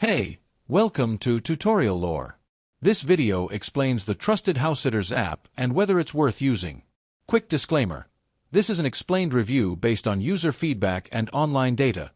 Hey, welcome to Tutorial Lore. This video explains the Trusted House Sitters app and whether it's worth using. Quick disclaimer. This is an explained review based on user feedback and online data,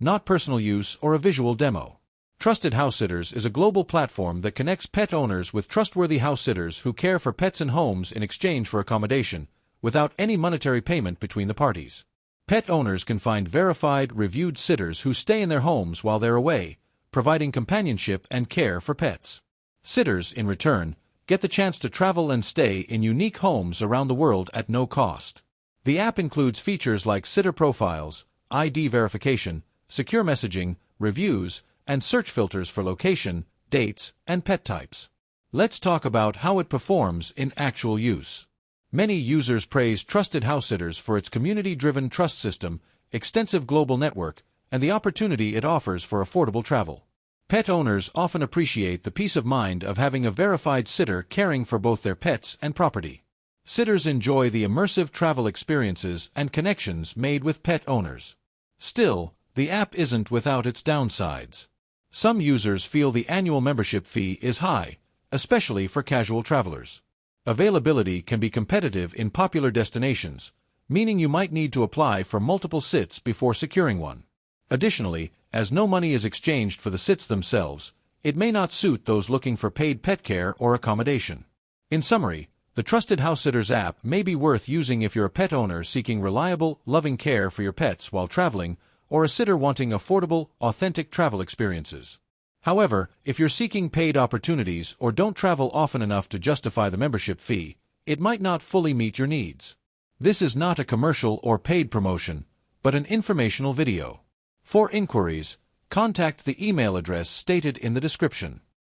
not personal use or a visual demo. Trusted House Sitters is a global platform that connects pet owners with trustworthy house sitters who care for pets in homes in exchange for accommodation, without any monetary payment between the parties. Pet owners can find verified, reviewed sitters who stay in their homes while they're away, providing companionship and care for pets. Sitters, in return, get the chance to travel and stay in unique homes around the world at no cost. The app includes features like sitter profiles, ID verification, secure messaging, reviews, and search filters for location, dates, and pet types. Let's talk about how it performs in actual use. Many users praise Trusted House Sitters for its community-driven trust system, extensive global network, and the opportunity it offers for affordable travel. Pet owners often appreciate the peace of mind of having a verified sitter caring for both their pets and property. Sitters enjoy the immersive travel experiences and connections made with pet owners. Still, the app isn't without its downsides. Some users feel the annual membership fee is high, especially for casual travelers. Availability can be competitive in popular destinations, meaning you might need to apply for multiple sits before securing one. Additionally, as no money is exchanged for the sits themselves, it may not suit those looking for paid pet care or accommodation. In summary, the Trusted House Sitters app may be worth using if you're a pet owner seeking reliable, loving care for your pets while traveling, or a sitter wanting affordable, authentic travel experiences. However, if you're seeking paid opportunities or don't travel often enough to justify the membership fee, it might not fully meet your needs. This is not a commercial or paid promotion, but an informational video. For inquiries, contact the email address stated in the description.